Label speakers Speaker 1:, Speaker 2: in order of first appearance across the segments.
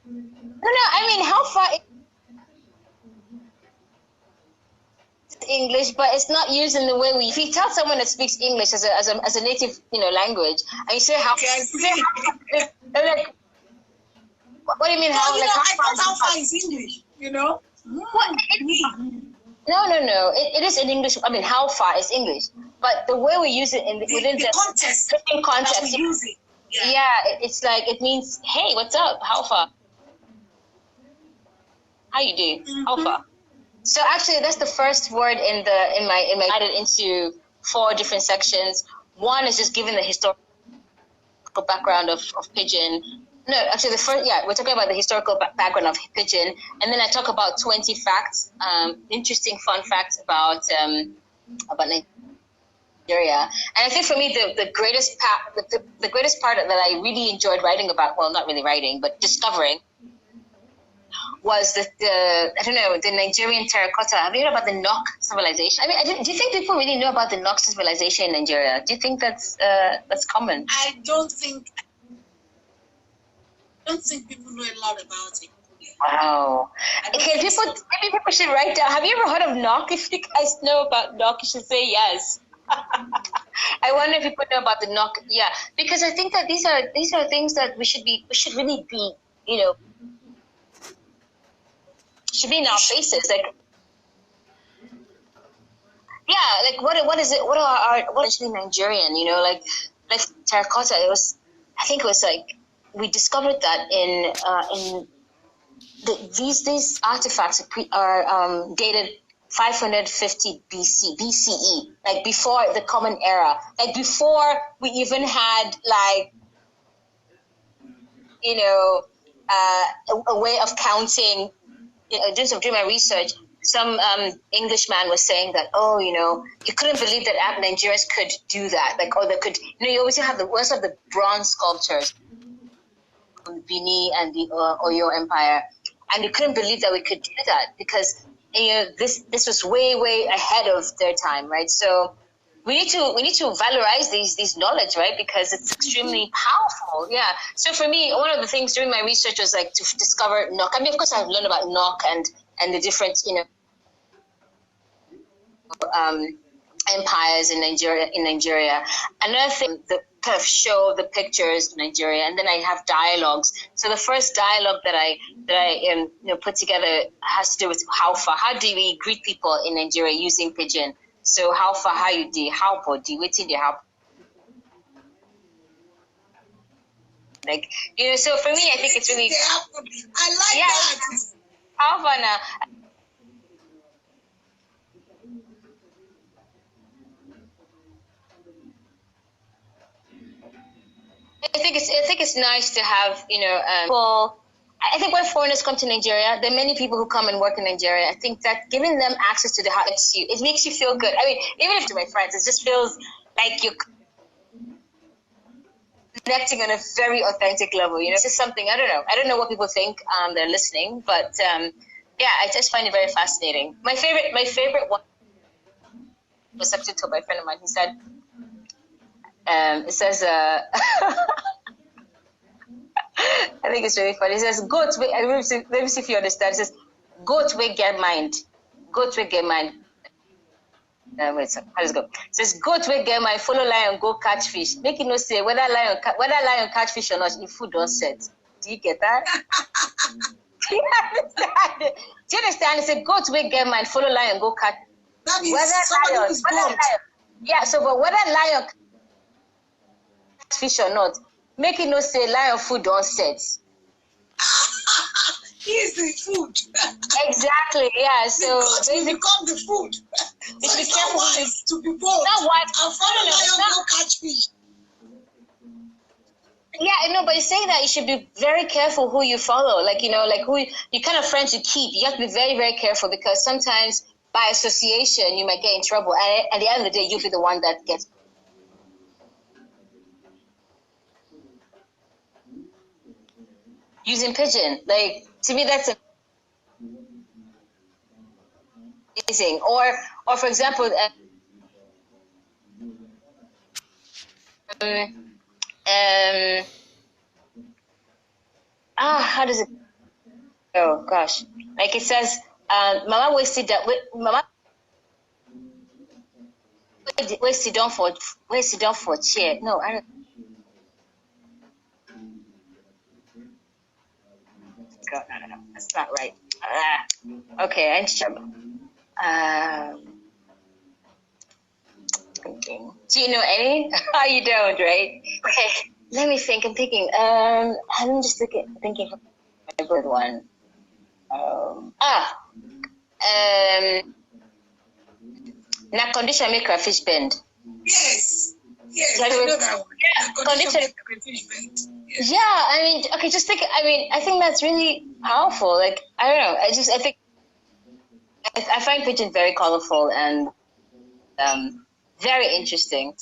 Speaker 1: No, no. I mean, how far is English, but it's not used in the way we. If you tell someone that speaks English as a native, language, and you say how, they're like, what do you mean?
Speaker 2: No,
Speaker 1: How? Like how
Speaker 2: I thought how far is English,
Speaker 1: What? No, no, no. It is in English. I mean, how far is English? But the way we use it within the
Speaker 2: context,
Speaker 1: context,
Speaker 2: we use it.
Speaker 1: Yeah, it's like it means, hey, what's up? How far? How you do? How far? So actually, that's the first word in my added into 4 different sections. One is just giving the historical background of Pidgin. No, actually, we're talking about the historical background of Pidgin, and then I talk about 20 facts, interesting fun facts about Nigeria. And I think for me, the greatest part that I really enjoyed writing about, well, not really writing, but discovering, was the Nigerian terracotta. Have you heard about the Nok civilization? I mean, do you think people really know about the Nok civilization in Nigeria? Do you think that's common?
Speaker 2: I don't think people know a lot about it.
Speaker 1: Wow. Okay, maybe people should write down. Have you ever heard of Nok? If you guys know about Nok, you should say yes. I wonder if people know about the Nok. Yeah, because I think that these are things that we should really be, should be in our faces. Like, yeah, like what is it? What is actually Nigerian? Like terracotta. I think it was like we discovered that in these artifacts are dated 550 BCE, like before the Common Era, like before we even had like a way of counting. Doing my research, some Englishman was saying that, he couldn't believe that Nigerians could do that. Like, or they could, you always have the bronze sculptures from Benin and the Oyo Empire, and they couldn't believe that we could do that because this was way ahead of their time, right? So we need to valorize these knowledge, right? Because it's extremely powerful. Yeah. So for me, one of the things during my research was like to discover Nok. I mean, of course, I've learned about Nok and the different empires in Nigeria. Another thing, the kind of show the pictures of Nigeria, and then I have dialogues. So the first dialogue that I put together has to do with how far. How do we greet people in Nigeria using Pidgin? So how far, how you do, how body, waiting the how. Like, so for me, I think it's really.
Speaker 2: I like that.
Speaker 1: How far now? I think it's nice to have people. I think when foreigners come to Nigeria, there are many people who come and work in Nigeria. I think that giving them access to the heart, it makes you feel good. I mean, even if to my friends, it just feels like you're connecting on a very authentic level. It's just something, I don't know what people think they're listening, but yeah, I just find it very fascinating. My favorite one was actually told by a friend of mine. He said, it says, I think it's really funny. It says, goats, let me see if you understand. It says, goats will get mind. Goats will get mind. Wait, so how does it go? It says, goats will get mind, follow lion, go catch fish. Make it no say whether lion catch fish or not, if food don't set. Do you get that? Do you understand? Do you understand? It says, goats will get mind, follow lion, go catch.
Speaker 2: That means somebody is blunt.
Speaker 1: Yeah, so but whether lion catch fish or not, make it no say lion food don't set.
Speaker 2: He's the food.
Speaker 1: Exactly, yeah. So
Speaker 2: basically become the food.
Speaker 1: You
Speaker 2: should be careful to be bold.
Speaker 1: Not wise.
Speaker 2: And follow lion go catch fish.
Speaker 1: Yeah, I know, but saying that you should be very careful who you follow. Like, like who you kind of friends you keep. You have to be very, very careful because sometimes by association you might get in trouble. And at the end of the day, you'll be the one that gets. Using Pidgin, like to me, that's amazing. Or for example, how does it? Oh gosh, like it says, Mama wasted that. Mama wasted down for chair. No, I don't. God, no. That's not right. Okay, thinking. Do you know any? Oh, you don't, right? Okay, let me think. I'm thinking. I'm just thinking of a good one. Na condition make crayfish bend.
Speaker 2: Yes. Yes, I know that one.
Speaker 1: Yeah,
Speaker 2: Condition make crayfish bend. Yes.
Speaker 1: Yeah, I mean, okay, just think. I mean, I think that's really powerful. Like, I don't know. I think I find pigeon very colorful and very interesting.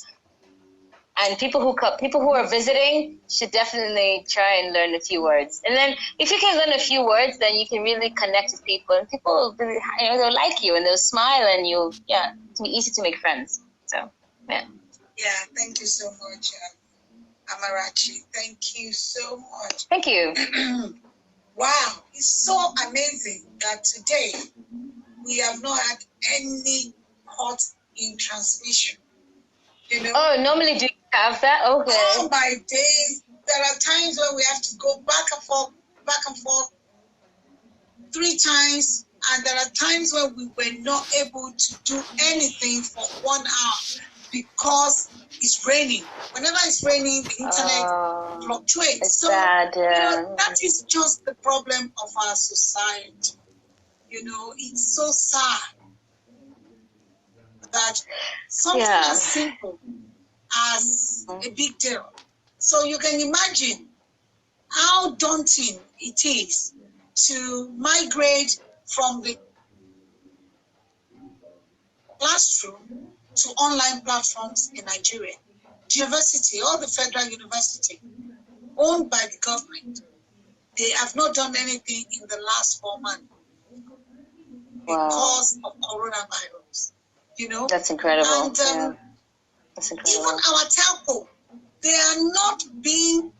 Speaker 1: And people who are visiting should definitely try and learn a few words. And then, if you can learn a few words, then you can really connect with people, and people will really, they'll like you and they'll smile, and it'll be easy to make friends. So, yeah.
Speaker 2: Yeah, thank you so much, Amarachi. Thank you so much.
Speaker 1: Thank you.
Speaker 2: Wow, it's so amazing that today we have not had any cut in transmission. You know?
Speaker 1: Oh, normally do you have that? Okay.
Speaker 2: Oh my days. There are times when we have to go back and forth 3 times, and there are times when we were not able to do anything for 1 hour because it's raining. Whenever it's raining, the internet fluctuates. So
Speaker 1: sad,
Speaker 2: that is just the problem of our society. It's so sad that something as simple as a big deal. So you can imagine how daunting it is to migrate from the classroom to online platforms in Nigeria. University, all the federal university, owned by the government, they have not done anything in the last 4 months because of coronavirus.
Speaker 1: That's incredible.
Speaker 2: And
Speaker 1: that's incredible.
Speaker 2: Even our telco, they are not being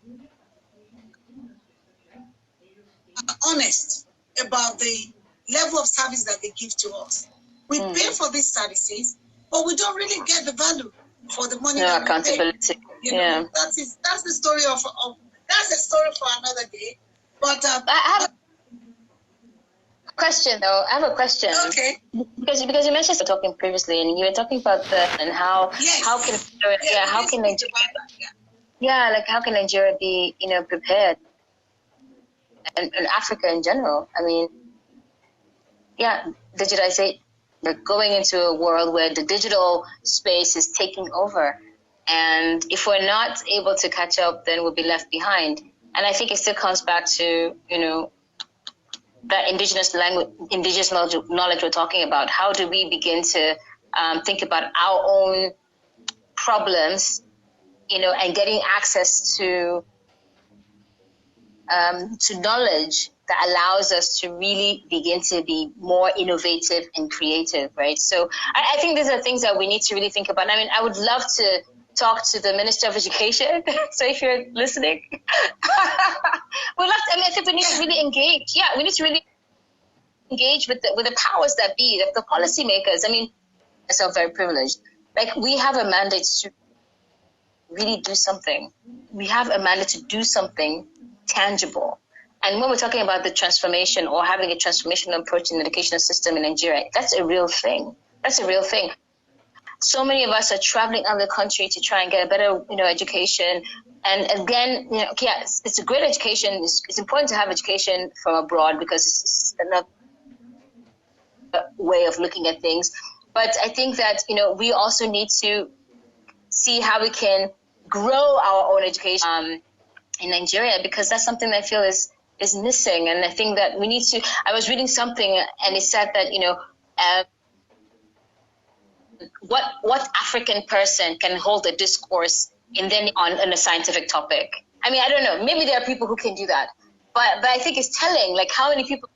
Speaker 2: honest about the level of service that they give to us. We pay for these services, but we don't really get the value for the money that
Speaker 1: accountability.
Speaker 2: We pay. That's the story of that's a story for another day. But
Speaker 1: I have a question though. I have a question.
Speaker 2: Okay.
Speaker 1: Because you mentioned talking previously, and you were talking about how can Nigeria how can Nigeria be prepared, and Africa in general. I mean, digitization. We're going into a world where the digital space is taking over, and if we're not able to catch up, then we'll be left behind. And I think it still comes back to that indigenous knowledge we're talking about. How do we begin to think about our own problems, and getting access to knowledge that allows us to really begin to be more innovative and creative, right? So I think these are things that we need to really think about. I mean, I would love to talk to the Minister of Education. So if you're listening, we'd love to, I think we need to really engage. Yeah, we need to really engage with the powers that be, the policymakers. I mean, I feel very privileged. Like, we have a mandate to really do something. We have a mandate to do something tangible. And when we're talking about the transformation or having a transformational approach in the educational system in Nigeria, that's a real thing. That's a real thing. So many of us are traveling out of the country to try and get a better, education. And again, it's a great education. It's important to have education from abroad because it's another way of looking at things. But I think that, we also need to see how we can grow our own education in Nigeria, because that's something that I feel is missing. And I think that we need to, I was reading something and it said that, what African person can hold a discourse on a scientific topic? I mean, I don't know. Maybe there are people who can do that, but I think it's telling, like, how many people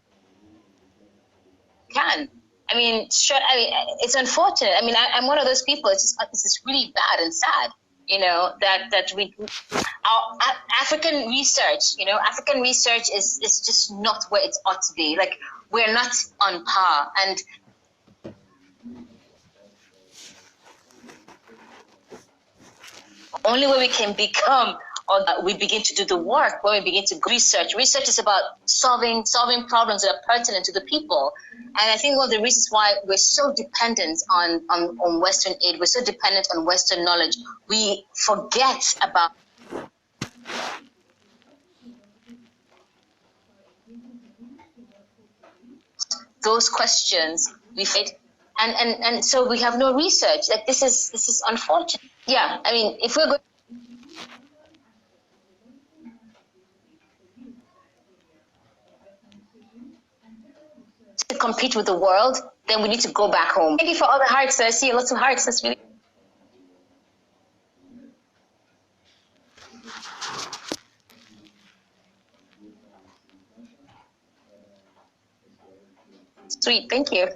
Speaker 1: can. I mean, it's unfortunate. I mean, I'm one of those people. It's just really bad and sad, that our African research, African research is just not where it ought to be. Like, we're not on par. And only way we can become, or we begin to do the work, when we begin to research. Research is about solving problems that are pertinent to the people. And I think one of the reasons why we're so dependent on Western aid, we're so dependent on Western knowledge, we forget about those questions. And so we have no research. Like, this is unfortunate. Yeah, I mean, if we're going to compete with the world, then we need to go back home. Thank you for all the hearts. I see lots of hearts. That's really sweet. Thank you.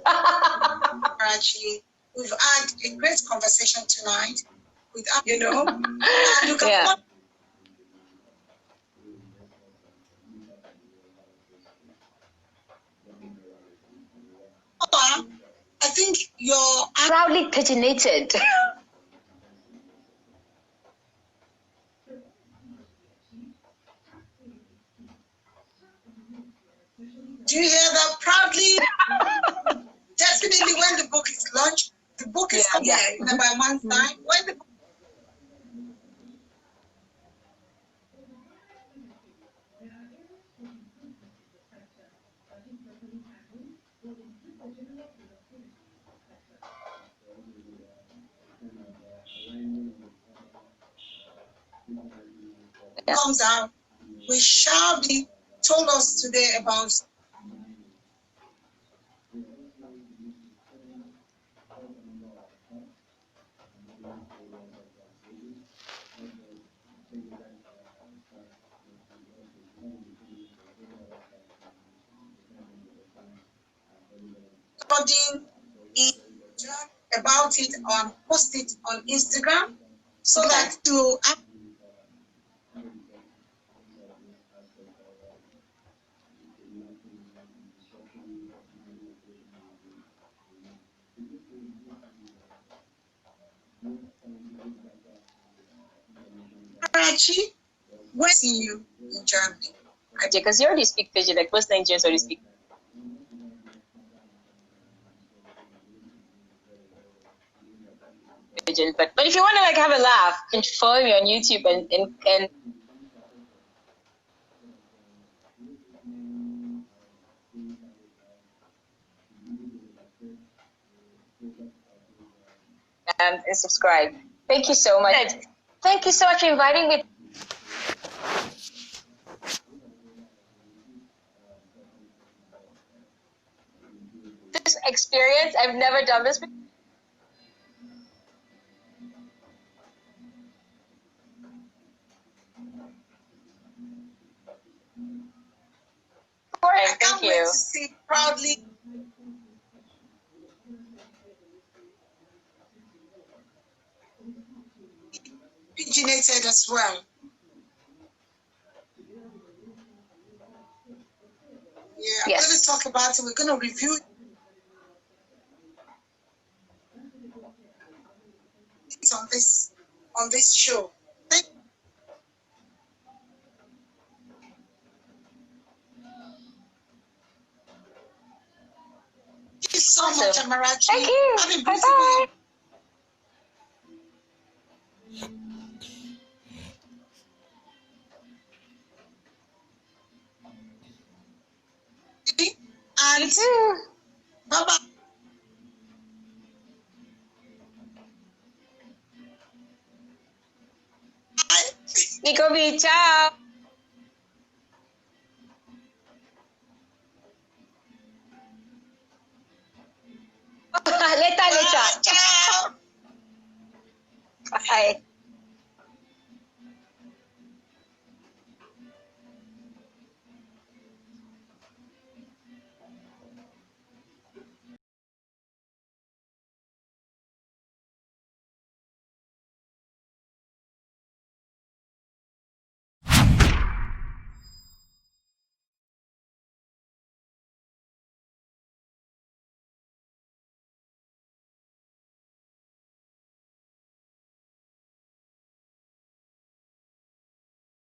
Speaker 2: Actually, we've had a great conversation tonight with, and you can
Speaker 1: Yeah.
Speaker 2: I think you're
Speaker 1: Proudly pigeonated.
Speaker 2: Do you hear that? Proudly. Definitely, when the book is launched, the book is coming in about a month's time. When the book comes out, we shall be told us today about studying it, about it, on post it on Instagram, so that to we'll see you in Germany.
Speaker 1: Because you already speak Pidgin, like most Nigerians already speak Pidgin. But if you want to like have a laugh, and follow me on YouTube and subscribe. Thank you so much. Thank you so much for inviting me. This experience, I've never done this before.
Speaker 2: I can't
Speaker 1: Thank
Speaker 2: wait
Speaker 1: you.
Speaker 2: to see proudly piginated as well. Yeah, I'm
Speaker 1: Yes.
Speaker 2: going to talk about it. We're going to review it on this show. Thank you so much, Amarachi.
Speaker 1: Thank you.
Speaker 2: Have a
Speaker 1: Bye
Speaker 2: beautiful
Speaker 1: bye.
Speaker 2: evening. And
Speaker 1: You too.
Speaker 2: bye-bye.
Speaker 1: Nicobi, ciao. Leta.
Speaker 2: Ciao.
Speaker 1: Bye.